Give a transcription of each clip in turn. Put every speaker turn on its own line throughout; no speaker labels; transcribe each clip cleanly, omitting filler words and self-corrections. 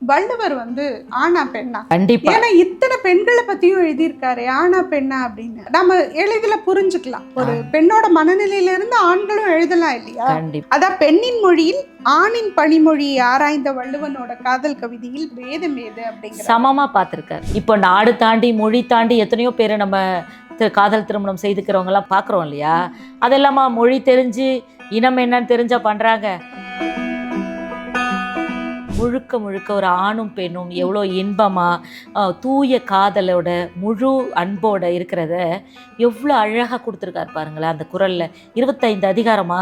வள்ளுவர் வந்து ஆணா பெண்ணா?
கண்டிப்பா.
ஏன்னா இத்தனை பெண்களை பத்தியும் எழுதியிருக்காரு, ஆணா பெண்ணா அப்படின்னு நம்ம எளிதில புரிஞ்சுக்கலாம். ஒரு பெண்ணோட மனநிலையில இருந்து ஆண்களும் எழுதலாம் இல்லையா? அதான் பெண்ணின் மொழியில் ஆணின் பணிமொழியை ஆராய்ந்த வள்ளுவனோட காதல் கவிதையில் வேதம் ஏது அப்படிங்கிற
சமமா பார்த்திருக்காரு. இப்போ நாடு தாண்டி மொழி தாண்டி எத்தனையோ பேரை நம்ம காதல் திருமணம் செய்துக்கிறவங்க எல்லாம் பாக்குறோம் இல்லையா? அதெல்லாமா மொழி தெரிஞ்சு இனம் என்னன்னு தெரிஞ்சா பண்றாங்க. முழுக்க முழுக்க ஒரு ஆணும் பெண்ணும் எவ்வளோ இன்பமா தூய காதலோட முழு அன்போட இருக்கிறத எவ்வளோ அழகாக கொடுத்துருக்காரு பாருங்களேன் அந்த குறளில். 25 அதிகாரமா.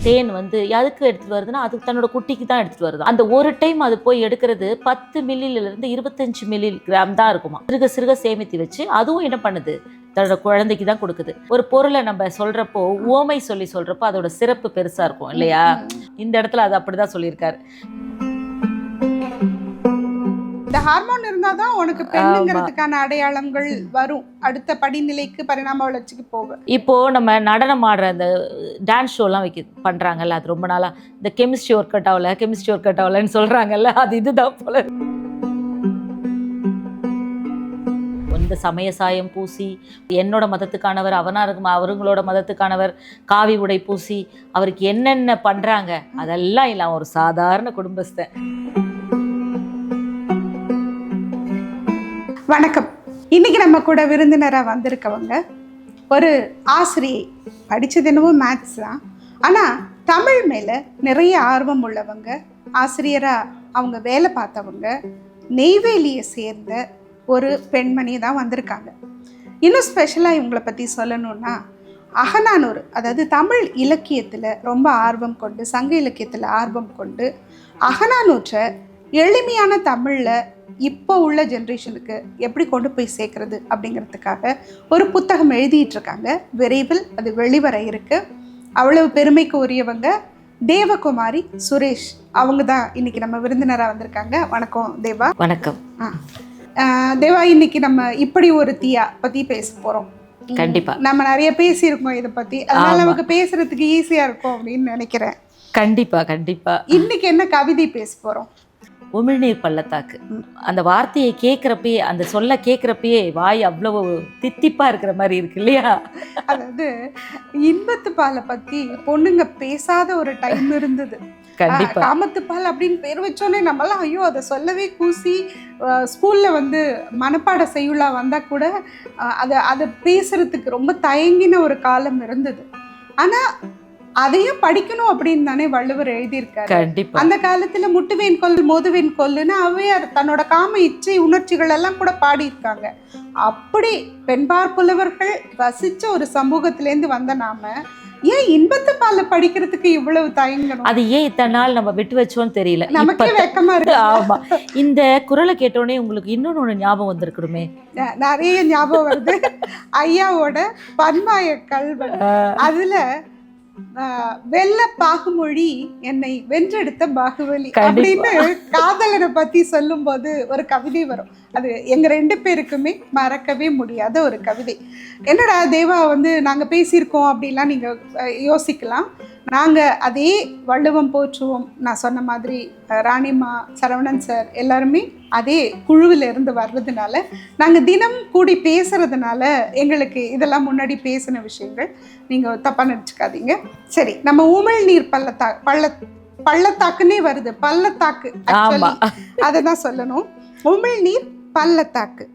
தேன் வந்து எதுக்கு எடுத்துகிட்டு வருதுன்னா அது தன்னோட குட்டிக்கு தான் எடுத்துகிட்டு வருது. அந்த ஒரு டைம் அது போய் எடுக்கிறது 10 மில்லிலிருந்து 25 மில்லி கிராம் தான் இருக்குமா. சிறுக சிறுக சேமித்து வச்சு அதுவும் என்ன பண்ணுது, தன்னோட குழந்தைக்கு தான் கொடுக்குது. ஒரு பொருளை நம்ம சொல்றப்போ உவமை சொல்லி சொல்றப்போ அதோட சிறப்பு பெருசா இருக்கும் இல்லையா? இந்த இடத்துல அது அப்படிதான் சொல்லியிருக்காரு.
இந்த ஹார்மோன் இருந்தாதான் உனக்கு பெண்ணுங்கிறதுக்கான அடையாளங்கள் வரும், அடுத்த படிநிலைக்கு பரிணாம வளர்ச்சிக்கு போக.
இப்போ நம்ம நடனம் ஆடுற அந்த டான்ஸ் ஷோலாம் பண்றாங்கல்ல, அது ரொம்ப நாளா இந்த கெமிஸ்ட்ரி ஒர்க் அவுட் ஆகலன்னு சொல்றாங்கல்ல, அது இதுதான் போல. இந்த சமய சாயம் பூசி என்னோட மதத்துக்கானவர் அவங்களோட மதத்துக்கானவர் காவி உடை பூசி அவருக்கு என்னென்ன பண்றாங்க அதெல்லாம் இல்லை. ஒரு சாதாரண குடும்பஸ்தன்.
வணக்கம். இன்னைக்கு நம்ம கூட விருந்தினராக வந்திருக்கவங்க ஒரு ஆசிரியை. படித்தது என்னவோ மேத்ஸ் தான், ஆனால் தமிழ் மேலே நிறைய ஆர்வம் உள்ளவங்க, ஆசிரியராக அவங்க வேலை பார்த்தவங்க, நெய்வேலியை சேர்ந்த ஒரு பெண்மணி தான் வந்திருக்காங்க. இன்னும் ஸ்பெஷலாக இவங்களை பற்றி சொல்லணுன்னா, அகநானூறு, அதாவது தமிழ் இலக்கியத்தில் ரொம்ப ஆர்வம் கொண்டு, சங்க இலக்கியத்தில் ஆர்வம் கொண்டு, அகநானூற்றை எளிமையான தமிழில் இப்போ உள்ள ஜென்ரேஷனுக்கு எப்படி கொண்டு போய் சேர்க்கறது அப்படிங்கிறதுக்காக ஒரு புத்தகம் எழுதிட்டு இருக்காங்க. விரைவில் அது வெளிவர இருக்கு. அவ்வளவு பெருமைக்கு உரியவங்க தேவகுமாரி சுரேஷ். அவங்க தான் இன்னைக்கு நம்ம விருந்தினராக வந்திருக்காங்க. வணக்கம் தேவா.
வணக்கம்.
தேவா, இன்னைக்கு நம்ம இப்படி ஒரு தீயா பத்தி பேச போறோம்.
கண்டிப்பா
நம்ம நிறைய பேசியிருக்கோம் இதை பத்தி, அதனால நமக்கு பேசுறதுக்கு ஈஸியா இருக்கும் அப்படின்னு நினைக்கிறேன்.
கண்டிப்பா கண்டிப்பா.
இன்னைக்கு என்ன கவிதை பேச போறோம்?
உமிழ்நீர் பள்ளத்தாக்கு. அந்த வார்த்தையை கேட்குறப்பயே, அந்த சொல்ல கேட்குறப்பயே வாய் அவ்வளவு தித்திப்பா இருக்கிற மாதிரி இருக்கு இல்லையா?
அதாவது இன்பத்து பாலை பத்தி பொண்ணுங்க பேசாத ஒரு டைம் இருந்தது.
கண்டிப்பா.
காமத்து பால் அப்படின்னு பேர் வச்சோன்னே நம்மளாம் ஐயோ அதை சொல்லவே கூசி, ஸ்கூல்ல வந்து மனப்பாட செய்யுளா வந்தா கூட அதை பேசுறதுக்கு ரொம்ப தயங்கின ஒரு காலம் இருந்தது. ஆனா அதையும் படிக்கணும் அப்படின்னு தானே வள்ளுவர் எழுதியிருக்காரு.
கண்டிப்பா.
அந்த காலத்துல முட்டுவேன் கொல் மோதுவேன் கொல்லுன்னு அவையார் தன்னோட காம இச்சை உணர்ச்சிகள் எல்லாம் கூட பாடியிருக்காங்க. அப்படி பெண்பார் புலவர்கள் வசிச்ச ஒரு சமூகத்திலேருந்து வந்த நாம ஏன் இன்பத்து பால படிக்கிறதுக்கு இவ்வளவு தயங்கணும்? அது
ஏன் இத்தனை நாள் நம்ம விட்டு வச்சோன்னு தெரியல.
நமக்கே வெக்கமா இருக்கு.
ஆமா. இந்த குரலை கேட்டோடனே உங்களுக்கு இன்னொன்னு ஞாபகம் வந்திருக்கணுமே?
நிறைய ஞாபகம் வருது. ஐயாவோட பன்மாய கல்வன், அதுல வெள்ள பாகுமொழி என்னை வென்றெடுத்த பாகுவலி அப்படின்னு காதலனை பத்தி சொல்லும் போது ஒரு கவிதை வரும். அது எங்க 2 பேருக்குமே மறக்கவே முடியாத ஒரு கவிதை. என்னடா தேவா வந்து நாங்க பேசியிருக்கோம் அப்படின்லாம் நீங்க யோசிக்கலாம். நாங்க அதே வள்ளுவம் போற்றுவோம், நான் சொன்ன மாதிரி ராணிமா, சரவணன் சார் எல்லாருமே அதே குழுவில் இருந்து வர்றதுனால, நாங்கள் தினம் கூடி பேசுறதுனால எங்களுக்கு இதெல்லாம் முன்னாடி பேசின விஷயங்கள் நீங்கள் தப்பாக நினச்சிக்காதீங்க. சரி, நம்ம உமிழ்நீர் பள்ளத்தாக்குன்னே வருது, பள்ளத்தாக்கு அதை தான் சொல்லணும். உமிழ்நீர் பள்ளத்தாக்கு.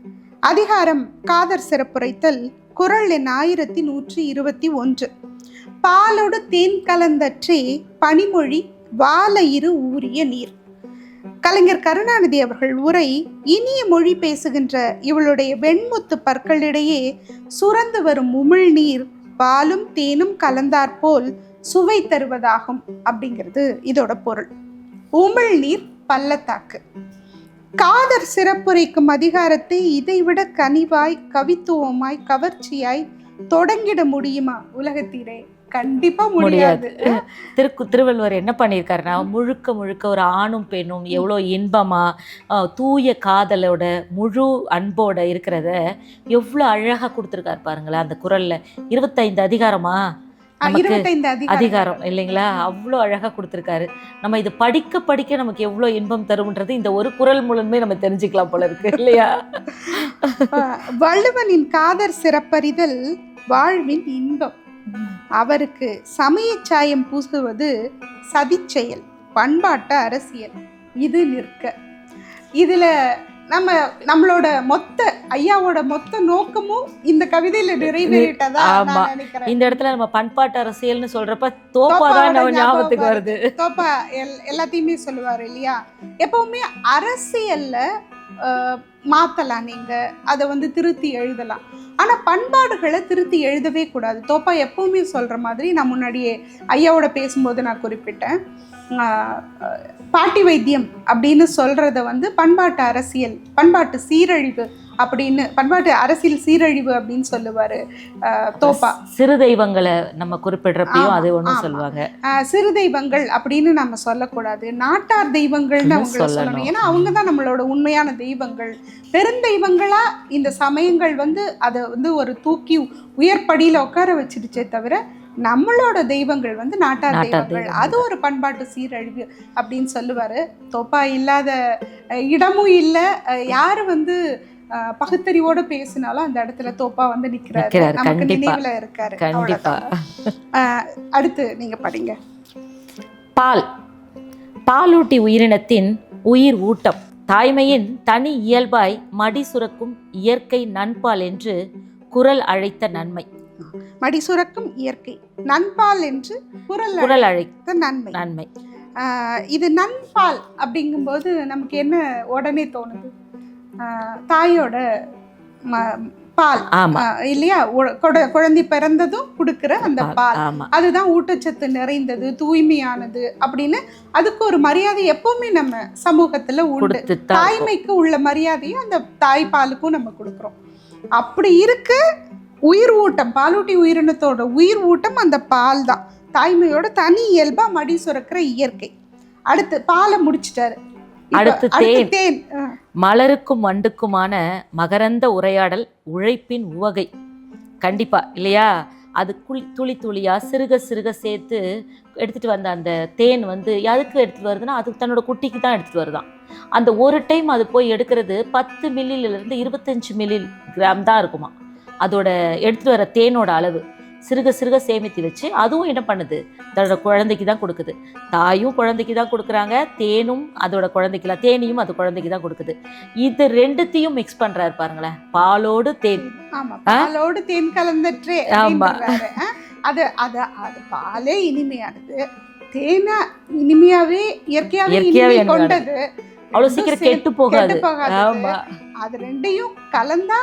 அதிகாரம் காதர் சிறப்புரைத்தல். குறள் எண் 1121. பாலோடு தேன் கலந்தற்றே பனிமொழி வாலையிரு ஊறிய நீர். கலைஞர் கருணாநிதி அவர்கள் உரை. இனிய மொழி பேசுகின்ற இவளுடைய வெண்முத்து பற்களிடையே சுரந்து வரும் உமிழ்நீர் பாலும் தேனும் கலந்தாற்போல் சுவை தருவதாகும் அப்படிங்கிறது இதோட பொருள். உமிழ்நீர் பள்ளத்தாக்கு. காதர் சிறப்புரைக்கும் அதிகாரத்தை இதைவிட கனிவாய், கவித்துவமாய், கவர்ச்சியாய் தொடங்கிட முடியுமா உலகத்திலே? கண்டிப்பா முடியாது.
திருவள்ளுவர் என்ன பண்ணியிருக்காருன்னா, முழுக்க முழுக்க ஒரு ஆணும் பெண்ணும் எவ்வளோ இன்பமா தூய காதலோட முழு அன்போட இருக்கிறத எவ்வளோ அழகாக கொடுத்துருக்காரு பாருங்களேன் அந்த குறளில். 25 அதிகாரமா. நமக்கு
25
அதிகாரம் இல்லைங்களா, அவ்வளோ அழகா கொடுத்துருக்காரு. நம்ம இது படிக்க படிக்க நமக்கு எவ்வளோ இன்பம் தரும்ன்றது இந்த ஒரு குறள் மூலமே நம்ம தெரிஞ்சுக்கலாம் போல இருக்கு இல்லையா.
வள்ளுவனின் காதர் சிறப்பறிதல் வாழ்வின் இன்பம். அவருக்கு சமய சாயம் பூசுவது சதிச்செயல், பண்பாட்டு அரசியல் இது நிற்க. இதுல நம்மளோட மொத்த ஐயாவோட மொத்த நோக்கமும் இந்த கவிதையில நிறைவேறிட்டதா நான் நினைக்கிறேன்.
இந்த இடத்துல நம்ம பண்பாட்டு அரசியல்னு சொல்றப்ப தோப்பா தான் ஞாபகத்துக்கு வருது.
தோப்பா எல்லாத்தையுமே சொல்லுவாரு இல்லையா. எப்பவுமே அரசியல்ல மாத்தலாம், நீங்க அதை திருத்தி எழுதலாம். ஆனா பண்பாடுகளை திருத்தி எழுதவே கூடாது. தோப்பா எப்பவுமே சொல்ற மாதிரி, நான் முன்னாடியே ஐயாவோட பேசும்போது நான் குறிப்பிட்டேன், பாட்டி வைத்தியம் அப்படின்னு சொல்றத பண்பாட்டு அரசியல், பண்பாட்டு சீரழிவு அப்படின்னு, பண்பாட்டு அரசியல் சீரழிவு அப்படின்னு சொல்லுவாரு தோப்பா.
சிறு தெய்வங்களை நம்ம குறிப்பிடுறப்பையும் அது ஒன்றும் சொல்லுவாங்க.
சிறு தெய்வங்கள் அப்படின்னு நம்ம சொல்லக்கூடாது, நாட்டார் தெய்வங்கள்னு அவங்கள சொல்லணும். ஏன்னா அவங்க தான் நம்மளோட உண்மையான தெய்வங்கள். பெருந்தெய்வங்களா இந்த சமயங்கள் அதை ஒரு தூக்கி உயர்படியில உட்கார வச்சிருச்சே தவிர, நம்மளோட தெய்வங்கள் நாட்டார் தெய்வங்கள். அது ஒரு பண்பாட்டு சீரழிவு அப்படின்னு சொல்லுவாரு. தோப்பா இல்லாத இடமும் இல்லை. யாரு பகுத்தறிவோட பேசினாலும் அந்த இடத்துல தோப்பா நிக்கிறாரு, நமக்கு நினைவுல இருக்காரு. அடுத்து நீங்க படிங்க.
பாலூட்டி உயிரினத்தின் உயிர் ஊட்டம், தாய்மையின் தனி இயல்பாய் மடி சுரக்கும் இயற்கை நன்பால் என்று குறள் அழைத்த நன்மை.
மடி சுரக்கும் இயற்கை நன்பால் என்று குறள் அழைத்த நன்மை. இது நன்பால் அப்படிங்கும்போது நமக்கு என்ன உடனே தோணுது? தாயோட பால் இல்லையா. குழந்தை பிறந்ததும் கொடுக்கிற அந்த பால், அதுதான் ஊட்டச்சத்து நிறைந்தது, தூய்மையானது அப்படின்னு அதுக்கு ஒரு மரியாதை எப்பவுமே நம்ம சமூகத்துல உண்டு. தாய்மைக்கு உள்ள மரியாதையும் அந்த தாய்ப்பாலுக்கும் நம்ம கொடுக்குறோம். அப்படி இருக்கு உயிர் ஊட்டம், பாலூட்டி உயிரினத்தோட உயிர் ஊட்டம் அந்த பால் தான். தாய்மையோட தனி இயல்பா மடி சுரக்கிற இயற்கை. அடுத்து பாலை முடிச்சிட்டாரு.
அடுத்து தேன். மலருக்கும் வண்டுக்குமான மகரந்த உரையாடல் உழைப்பின் உவகை. கண்டிப்பா இல்லையா. அது துளி துளியா சிறுக சிறுக சேர்த்து எடுத்துட்டு வந்த அந்த தேன் எதுக்கு எடுத்துட்டு வருதுன்னா, அது தன்னோட குட்டிக்கு தான் எடுத்துட்டு வருதான். அந்த ஒரு டைம் அது போய் எடுக்கிறது 10 மில்லிலிருந்து 25 மில்லி கிராம் தான் இருக்குமா அதோட எடுத்துட்டு வர தேனோட அளவு. சிறுக சிறுக சேமித்து வச்சு அதுவும் என்ன பண்ணுது, தன்னோட குழந்தைக்கு தான் கொடுக்குது. தாயும் குழந்தைக்கு தான் கொடுக்குறாங்க, தேனும் அதோட குழந்தைக்குலாம், தேனியும் அது குழந்தைக்கு தான் கொடுக்குது. இது ரெண்டுத்தையும் மிக்ஸ் பண்றாரு பாருங்களேன், பாலோடு தேன்.
பாலோடு தேன் கலந்துட்டே. அது அது அது பாலே இனிமையானது, தேனா இனிமையாவே இயற்கையாவே கொண்டது,
அவ்வளவு சீக்கிரம் கெட்டு போகாது.
அது ரெண்டையும் கலந்தா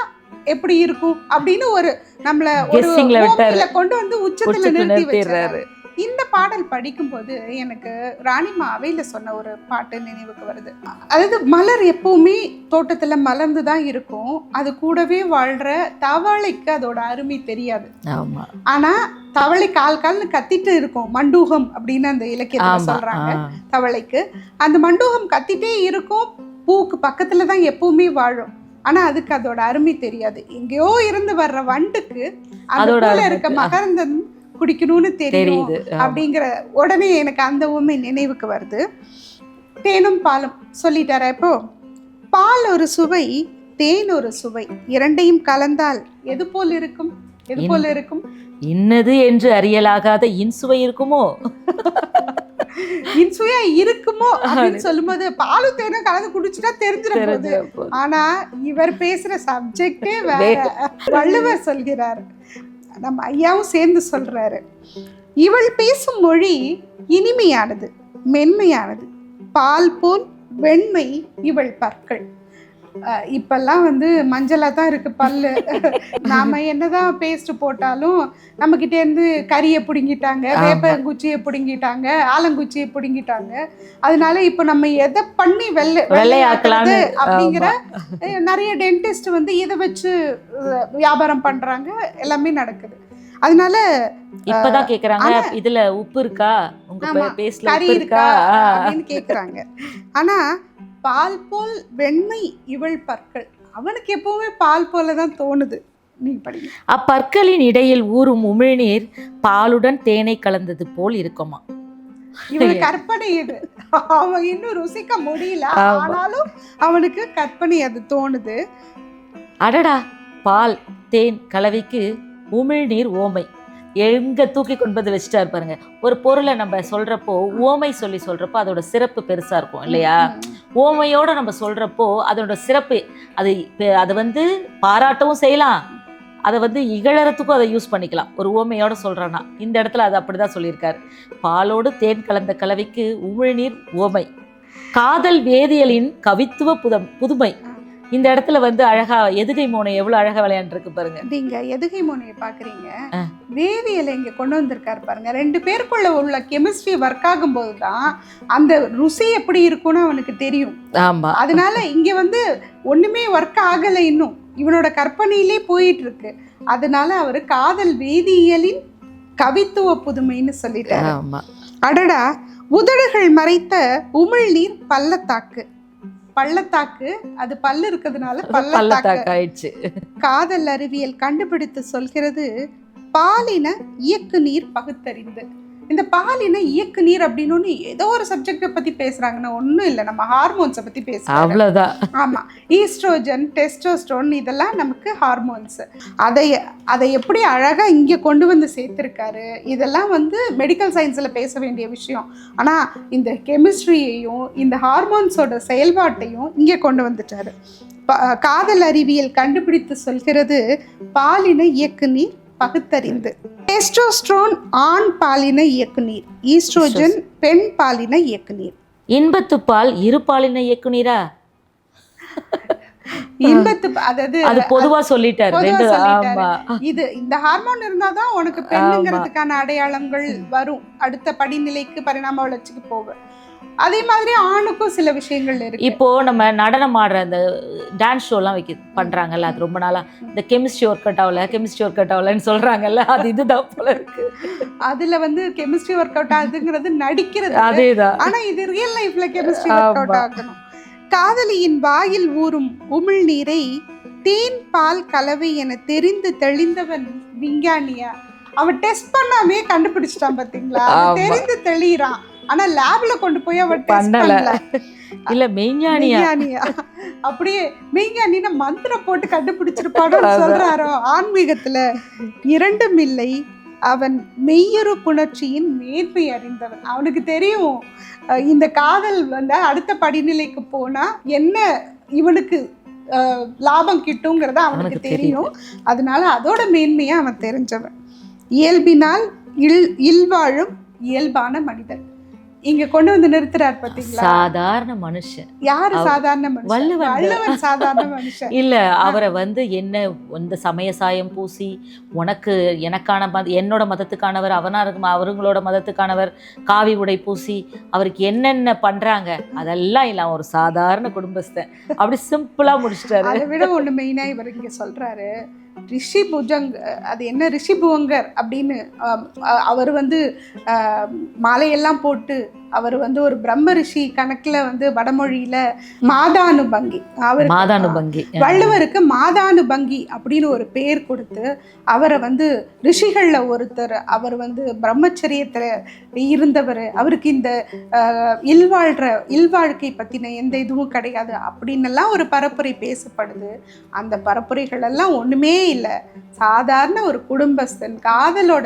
எப்படி இருக்கும் அப்படின்னு ஒரு நம்மள கொண்டு உச்சத்துல நிறுத்தி வச்சிருக்காரு. இந்த பாடல் படிக்கும்போது எனக்கு ராணிமா அவையில சொன்ன ஒரு பாட்டு நினைவுக்கு வருது. அதாவது மலர் எப்பவுமே தோட்டத்துல மலர்ந்து தான் இருக்கும், அது கூடவே வாழ்ற தவளைக்கு அதோட அருமை தெரியாது. ஆனா தவளை கால்னு கத்திட்டு இருக்கும், மண்டூகம் அப்படின்னு அந்த இலக்கியத்துல சொல்றாங்க. தவளைக்கு அந்த மண்டூகம் கத்திட்டே இருக்கும், பூக்கு பக்கத்துல தான் எப்பவுமே வாழும். ஆனா அதுக்கு அதோட அருமை தெரியாது. எங்கேயோ இருந்து வர்ற வண்டுக்கு அதோட இருக்க மகரந்தம் குடிக்கணும்னு தெரியும் அப்படிங்கிற உடனே எனக்கு அந்த உண்மை நினைவுக்கு வருது. தேனும் பாலும் சொல்லிட்டாரா. இப்போ பால் ஒரு சுவை, தேன் ஒரு சுவை, இரண்டையும் கலந்தால் எது போல் இருக்கும்? எது போல இருக்கும்?
இன்னது என்று அறியலாகாத இன்சுவை இருக்குமோ?
இன்சுவையா இருக்குமோ அப்படின்னு சொல்லும்போது பாலும் தேனும் கலந்து குடிச்சுட்டா தெரிஞ்சிட போகுது. ஆனா இவர் பேசுற சப்ஜெக்டே வேற. வள்ளுவர் சொல்கிறார், நம்ம ஐயாவும் சேர்ந்து சொல்றாரு, இவள் பேசும் மொழி இனிமையானது, மென்மையானது, பால் போல் வெண்மை இவள் பற்கள். இப்பெல்லாம் மஞ்சளா தான் இருக்கு பல்லு. நாம என்னதான் பேஸ்ட் போட்டாலும் நம்ம கிட்ட இருந்து கறியை பிடுங்கிட்டாங்க, வேப்பங்குச்சியை பிடுங்கிட்டாங்க, ஆலங்குச்சியை பிடுங்கிட்டாங்க. அதனால இப்ப நம்ம எதை பண்ணி வெள்ளையாக்கலாது அப்படிங்கிற நிறைய டென்டிஸ்ட் இதை வச்சு வியாபாரம் பண்றாங்க, எல்லாமே நடக்குது. அதனால
இப்பதான் கேக்குறாங்க, இதுல உப்பு இருக்கா, உங்க பேஸ்ட்ல
கறி இருக்கா அப்படின்னு கேக்குறாங்க. ஆனா பால் போல் வெண்மை இவள் பற்கள், அவனுக்கு எப்பவுமே பால் போலதான் தோணுது. நீங்க படிங்க.
அப்பற்களின் இடையில் ஊறும் உமிழ்நீர் பாலுடன் தேனை கலந்தது போல் இருக்குமா.
இவனுக்கு கற்பனை இது, அவன் இன்னும் ருசிக்க முடியல, ஆனாலும் அவனுக்கு கற்பனை அது தோணுது.
அடடா, பால் தேன் கலவைக்கு உமிழ்நீர் ஓமை. எங்க தூக்கி கொண்டு வச்சுட்டாரு பாருங்க. ஒரு பொருளை நம்ம சொல்றப்போ ஓமை சொல்லி சொல்றப்போ அதோட சிறப்பு பெருசா இருக்கும் இல்லையா. ஓமையோட நம்ம சொல்றப்போ அதோட சிறப்பு அதை வந்து பாராட்டவும் செய்யலாம், அதை வந்து இகழறதுக்கும் அதை யூஸ் பண்ணிக்கலாம். ஒரு ஓமையோட சொல்றான்னா இந்த இடத்துல அது அப்படிதான் சொல்லியிருக்காரு. பாலோடு தேன் கலந்த கலவைக்கு உமிழ்நீர் ஓமை. காதல் வேதியியலின் கவித்துவ புதுமை. இந்த இடத்துல வந்து அழகா எதுகை மோனை எவ்வளவு அழகா விளையாண்டுருக்கு பாருங்க.
நீங்க எதுகை மோனையை பாக்குறீங்க, வேதியியலை இங்க கொண்டு வந்திருக்காரு பாருங்க. 2 பேருக்குள்ள உள்ள கெமிஸ்ட்ரி ஒர்க் ஆகும் போதுதான் அந்த ருசி எப்படி இருக்கும்னு அவனுக்கு தெரியும்.
ஆமா,
அதனால இங்க வந்து ஒண்ணுமே ஒர்க் ஆகலை, இன்னும் இவனோட கற்பனையிலே போயிட்டு இருக்கு. அதனால அவரு காதல் வேதியியலின் கவித்துவ புதுமைன்னு சொல்லிட்டாரு. அடடா, உதடுகள் மறைத்த உமிழ்நீர் பள்ளத்தாக்கு. பள்ளத்தாக்கு, அது பல்லு இருக்கிறதுனால பள்ளத்தாக்கு ஆயிடுச்சு. காதல் அறிவியல் கண்டுபிடித்து சொல்கிறது பாலின இயக்கு நீர் பகுத்தறிந்து. இந்த பாலின இயக்கு நீர் அப்படின்னு ஏதோ ஒரு சப்ஜெக்டை பத்தி பேசுறாங்கன்னா ஒன்றும் இல்லை, நம்ம ஹார்மோன்ஸை பத்தி பேசுறோம், அவ்வளவுதான். ஆமா, ஈஸ்ட்ரோஜன், டெஸ்டோஸ்டரோன் இதெல்லாம் நமக்கு ஹார்மோன்ஸ். அதை எப்படி அழகா இங்க கொண்டு வந்து சேர்த்திருக்காரு. இதெல்லாம் வந்து மெடிக்கல் சயின்ஸ்ல பேச வேண்டிய விஷயம். ஆனா இந்த கெமிஸ்ட்ரியையும் இந்த ஹார்மோன்ஸோட செயல்பாட்டையும் இங்க கொண்டு வந்துட்டாரு. காதல் அறிவியல் கண்டுபிடித்து சொல்கிறது பாலின இயக்கு நீர் பகுத்தறிந்து. டெஸ்டோஸ்டரோன் ஆண் பாலின இயக்குநீர், ஈஸ்ட்ரோஜன் பெண் பாலின இயக்குநீர்.
இன்பத்துப்பால் இரு பாலின இயக்குநீரா?
அதாவது
அது பொதுவா சொல்லிட்டாரு.
இது இந்த ஹார்மோன் இருந்தாதான் உனக்கு பெண்ணுங்கிறதுக்கான அடையாளங்கள் வரும், அடுத்த படிநிலைக்கு பரிணாம வளர்ச்சிக்கு போக. அதே மாதிரி ஆணுக்கும் சில விஷயங்கள் இருக்கு.
இப்போ நம்ம நடனம் ஆடுற அந்த டான்ஸ் ஷோலாம் பண்றாங்கல்ல, அது ரொம்ப நாளா இந்த கெமிஸ்ட்ரி ஒர்க் அவுட் ஆகலன்னு சொல்றாங்கல்ல, அது இதுதான் போல இருக்கு.
அதுல வந்து கெமிஸ்ட்ரி ஒர்க் அவுட் ஆகுதுங்கிறது நடிக்கிறது,
அதேதான்.
ஆனா இது ரியல் லைஃப்ல கெமிஸ்ட்ரி ஒர்க் அவுட் ஆகணும். காதலியின் வாயில் ஊறும் உமிழ்நீரை தேன் பால் கலவை என தெரிந்து தெளிந்தவன் விஞ்ஞானியா. அவன் டெஸ்ட் பண்ணாமே கண்டுபிடிச்சிட்டான் பாத்தீங்களா, தெரிந்து தெளிறான். ஆனா லேப்ல கொண்டு போய் அவன் பண்ணல.
இல்ல மெய்ஞானியா,
அப்படியே மெய்ஞானின மந்திரம் போட்டு கண்டுபிடிச்சிருப்பானு சொல்றாரோ. ஆன்மீகத்துல இரண்டும் இல்லை, அவன் மெய்யுறு புணர்ச்சியின் மேன்மை அறிந்தவன். அவனுக்கு தெரியும் இந்த காதல் வந்து அடுத்த படிநிலைக்கு போனா என்ன இவனுக்கு லாபம் கிட்டுங்கிறத அவனுக்கு தெரியும். அதனால அதோட மேன்மையை அவன் தெரிஞ்சவன். இயல்பினால் இல்வாழும் இயல்பான மனிதன். இங்க கொண்டு வந்து நிறுத்துறாரு பாத்தீங்களா, சாதாரண மனுஷன். யாரு சாதாரண மனுஷன்? வள்ளுவன் சாதாரண மனுஷன் இல்ல. அவரை வந்து என்ன இந்த சமய சாயம் பூசி உனக்கு எனக்கான என்னோட மதத்துக்கானவர், அவங்களோட மதத்துக்கானவர், காவி உடை பூசி அவருக்கு என்னென்ன பண்றாங்க அதெல்லாம் இல்ல, ஒரு சாதாரண குடும்பஸ்தன், அப்படி சிம்பிளா முடிச்சிட்டாரு. அதை விட ஒண்ணு மெயினா இவர் இங்க சொல்றாரு, ரிஷி புஜங், அது என்ன ரிஷி புவங்கர் அப்படின்னு அவர் வந்து மாலையெல்லாம் போட்டு அவர் வந்து ஒரு பிரம்ம ரிஷி கணக்குல வந்து வடமொழியில மாதானுபங்கி, அவர் மாதானுபங்கி, வள்ளுவருக்கு மாதானுபங்கி அப்படின்னு ஒரு பேர் கொடுத்து அவரை வந்து ரிஷிகள்ல ஒருத்தர். அவர் வந்து பிரம்மச்சரியத்துல இருந்தவர், அவருக்கு இந்த இல்வாழ்க்கை பத்தின எந்த இதுவும் கிடையாது அப்படின்னு எல்லாம் ஒரு பரப்புரை பேசப்படுது. அந்த பரப்புரைகள் எல்லாம் ஒண்ணுமே இல்லை, சாதாரண ஒரு குடும்பஸ்தன் காதலோட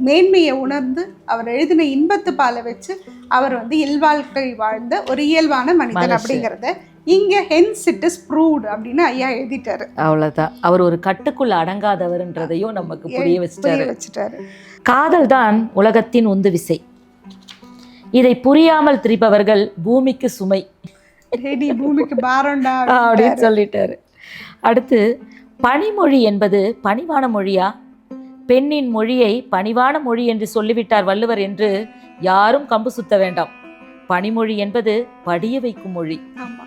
மேன்மையை உணர்ந்து அவர் எழுதின இன்பத்து பாலை வச்சு அவர் வந்து இல்வாழ்க்கை வாழ்ந்த ஒரு இயல்பான மனிதன் அப்படிங்கறத இங்க ஹென்ஸ் இட் இஸ் ப்ரூவ்ட் அப்படின்னு ஐயா எழுதிட்டாரு. அவ்வளவுதான். அவர் ஒரு கட்டுக்குள்ள அடங்காதவர்ன்றதையும் நமக்கு புரிய வச்சுட்டாரு. காதல் தான் உலகத்தின் உந்து விசை, இதை புரியாமல் திரிப்பவர்கள் பூமிக்கு சுமை, பூமிக்கு பாரண்டா அப்படின்னு சொல்லிட்டாரு. அடுத்து, பனிமொழி என்பது பணிவான மொழியா? பெண்ணின் மொழியை பணிவான மொழி என்று சொல்லிவிட்டார் வள்ளுவர் என்று யாரும் கம்பு சுத்த வேண்டாம். பனிமொழி என்பது படிய வைக்கும் மொழி. ஆமா,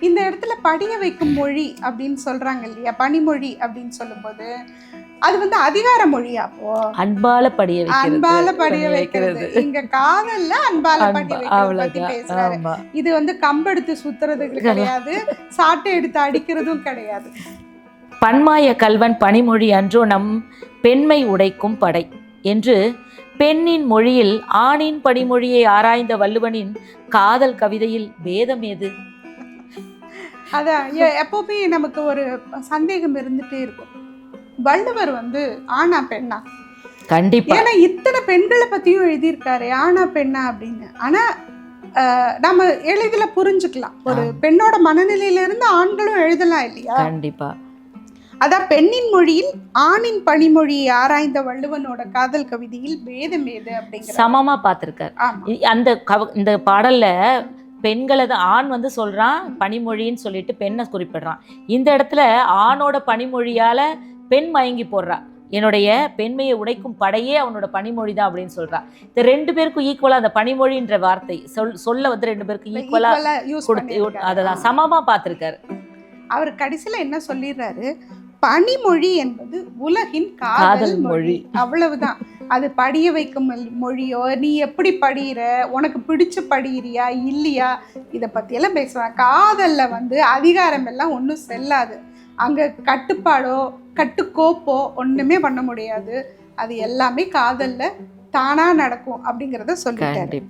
இந்த இடத்துல படிய வைக்கும் மொழி அப்படின்னு சொல்றாங்க இல்லையா, பனிமொழி அப்படின்னு சொல்லும்போது அது வந்து அதிகார மொழியா? அப்போ அன்பால படிய வைக்கிறது. இங்க காதல்ல அன்பால படிய வைக்கிறது பத்தி பேசுறாரு. இது வந்து கம்பெடுத்து சுத்துறதுக்கு கிடையாது, சாட்டை எடுத்து அடிக்கிறதும் கிடையாது.
பன்மாய கல்வன் பனிமொழி அன்றோ நம் பெண்மை உடைக்கும் படை என்று பெண்ணின் மொழியில் ஆணின் பனிமொழியை ஆராய்ந்த வள்ளுவனின் காதல் கவிதையில் பேதம் ஏது?
அதான் எப்பவுமே நமக்கு ஒரு சந்தேகம் இருந்துட்டே இருக்கும், வள்ளுவர் வந்து ஆணா பெண்ணா?
கண்டிப்பா.
ஏன்னா இத்தனை பெண்களை பத்தியும் எழுதியிருக்காரு, ஆணா பெண்ணா அப்படின்னு. ஆனா நம்ம எளிதில் புரிஞ்சுக்கலாம், ஒரு பெண்ணோட மனநிலையில இருந்து ஆண்களும் எழுதலாம் இல்லையா?
கண்டிப்பா.
அதான் பெண்ணின் மொழியில் ஆணின் பனிமொழியை ஆராய்ந்த வள்ளுவனோட காதல் கவிதையில் பேதம் ஏது அப்படிங்கிற
சமமா பார்த்திருக்காரு. இந்த பாடல்ல பெண்களை தான் ஆண் வந்து சொல்றான் பனிமொழின்னு சொல்லிட்டு பெண்ணை குறிப்பிடுறான். இந்த இடத்துல ஆணோட பனிமொழியால பெண் மயங்கி போடுறா, என்னுடைய பெண்மையை உடைக்கும் படையே அவனோட பனிமொழி தான் அப்படின்னு சொல்றா. இந்த 2 பேருக்கும் ஈக்குவலா அந்த பனிமொழின்ற வார்த்தை சொல்ல வந்து 2 பேருக்கும் ஈக்குவலா கொடுத்து அததான் சமமா பார்த்திருக்காரு.
அவர் கடைசியில என்ன சொல்லிடுறாரு, பனிமொழி என்பது உலகின் காதல் மொழி, அவ்வளவுதான். அது படிய வைக்கும் மொழியோ, நீ எப்படி படிகிற, உனக்கு பிடிச்சு படிக்கிறியா இல்லையா, இதை பற்றியெல்லாம் பேசுவாங்க. காதலில் வந்து அதிகாரம் எல்லாம் ஒன்றும் செல்லாது, அங்கே கட்டுப்பாடோ கட்டுக்கோப்போ ஒன்றுமே பண்ண முடியாது, அது எல்லாமே காதலில் தானாக நடக்கும் அப்படிங்கிறத சொல்லிட்டாரு.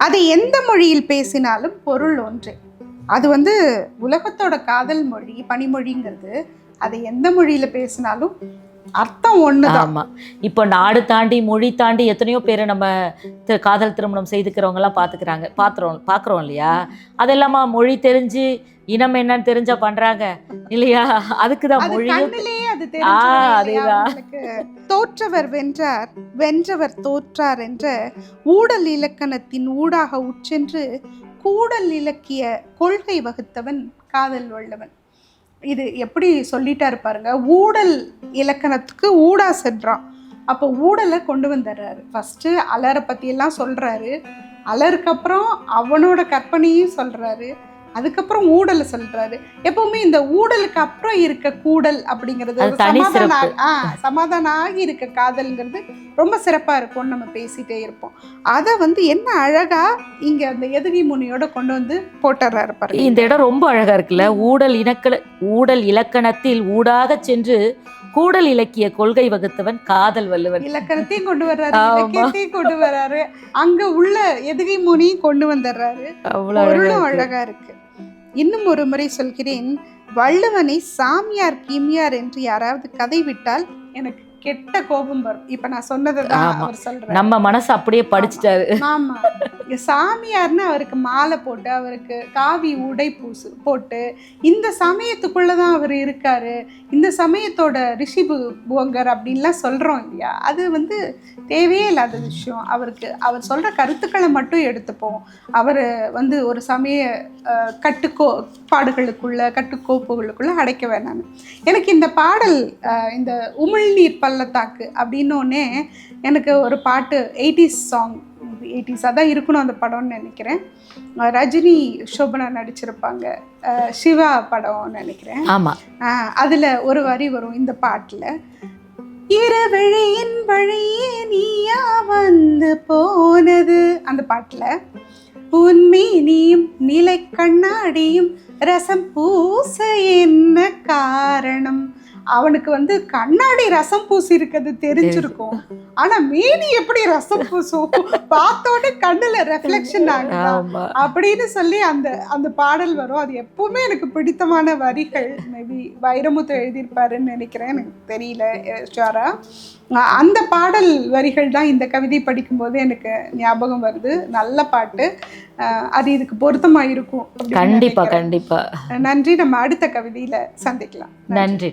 அது எந்த மொழியில் பேசினாலும் பொருள் ஒன்றே. அது வந்து உலகத்தோட காதல் மொழி பனிமொழிங்கிறது, அது எந்த மொழியில பேசினாலும் அர்த்தம் ஒண்ணுதான்.
ஆமா, இப்போ நாடு தாண்டி மொழி தாண்டி எத்தனையோ பேரை நம்ம காதல் திருமணம் செய்துக்கிறவங்க எல்லாம் பாக்குறோம் இல்லையா? அதெல்லாமா மொழி தெரிஞ்சு இனம் என்னன்னு தெரிஞ்சா பண்றாங்க இல்லையா? அதுக்குதான் மொழியும்.
அதேதான். தோற்றவர் வென்றார், வென்றவர் தோற்றார் என்ற ஊடல் இலக்கணத்தின் ஊடாக உச்சென்று கூடல் இலக்கிய கொள்கை வகுத்தவன் காதல் வள்ளுவன். இது எப்படி சொல்லிட்டாரு பாருங்க, ஊடல் இலக்கணத்துக்கு ஊடா சென்றான். அப்போ ஊடலை கொண்டு வந்துடுறாரு. ஃபர்ஸ்ட் அலரை பற்றியெல்லாம் சொல்றாரு, அலருக்கு அப்புறம் அவனோட கற்பனையும் சொல்றாரு, அதுக்கப்புறம் ஊடலை சொல்றாரு. எப்பவுமே இந்த ஊடலுக்கு அப்புறம் இருக்க கூடல் அப்படிங்கிறது சமாதானம் ஆகி இருக்க காதல்ங்கிறது ரொம்ப சிறப்பா இருக்கும்னு நம்ம பேசிட்டே இருப்போம். அதை வந்து என்ன அழகா இங்க அந்த எதுகை முனியோட கொண்டு வந்து போட்டுறாரு பாருங்க.
இந்த இடம் ரொம்ப அழகா இருக்குல்ல. ஊடல் இலக்கணத்தில் ஊடாக சென்று கூடல் இலக்கிய கொள்கை வகுத்தவன் காதல் வள்ளுவன்.
இலக்கணத்தையும் கொண்டு வர்றாரு, இலக்கியத்தையும் கொண்டு வர்றாரு, அங்க உள்ள எதுகை முனியும் கொண்டு வந்துடுறாரு. அவ்வளவு அழகா இருக்கு. இன்னும் ஒரு முறை சொல்கிறேன், வள்ளுவனை சாமியார் கிமியார் என்று யாராவது கதை விட்டால் எனக்கு கெட்ட கோபம் வரும். இப்ப நான் சொன்னதுதான் அவர் சொல்றாரு.
நம்ம மனசு அப்படியே படிச்சுட்டாரு.
ஆமா, சாமியார்னு அவருக்கு மாலை போட்டு, அவருக்கு காவி உடை போட்டு, இந்த சமயத்துக்குள்ளதான் அவர் இருக்காரு, இந்த சமயத்தோட ரிஷி புவங்கர் அப்படின்லாம் சொல்றோம் இல்லையா? அது வந்து தேவையே இல்லாத விஷயம். அவர் சொல்ற கருத்துக்களை மட்டும் எடுத்துப்போம். அவர் வந்து ஒரு சமய கட்டுக்கோப்புகளுக்குள்ள அடைக்க வேணாம். எனக்கு இந்த பாடல், இந்த உமிழ்நீர் பள்ளத்தாக்கு அப்படின்னோடனே எனக்கு ஒரு பாட்டு, 80s சாங், 80s அதான் இருக்கணும் அந்த படம்னு நினைக்கிறேன். ரஜினி சோபனா நடிச்சிருப்பாங்க, சிவா படம்னு நினைக்கிறேன்.
ஆமா,
அதுல ஒரு வரி வரும் இந்த பாட்டுல, இரவழியின் வழியே நீயா வந்து போனது, அந்த பாட்டுல உன்மீனியும் நிலை கண்ணாடியும் ரசம் பூச என்ன காரணம். அவனுக்கு வந்து கண்ணாடி ரசம் பூசி இருக்கிறது தெரிஞ்சிருக்கும், ஆனா மீனி எப்படி ரசம் பூசும், பார்த்தோன்னே கண்ணுல ரெஃப்ளெக்ஷன் ஆகும் அப்படின்னு சொல்லி அந்த பாடல் வரும். அது எப்பவுமே எனக்கு பிடித்தமான வரிகள். மேபி வைரமுத்து எழுதியிருப்பாருன்னு நினைக்கிறேன், எனக்கு தெரியல ஷுவரா. அந்த பாடல் வரிகள் தான் இந்த கவிதை படிக்கும்போது எனக்கு ஞாபகம் வருது. நல்ல பாட்டு, அது இதுக்கு பொருத்தமா இருக்கும்.
கண்டிப்பா கண்டிப்பா.
நன்றி. நம்ம அடுத்த கவிதையில சந்திக்கலாம்.
நன்றி.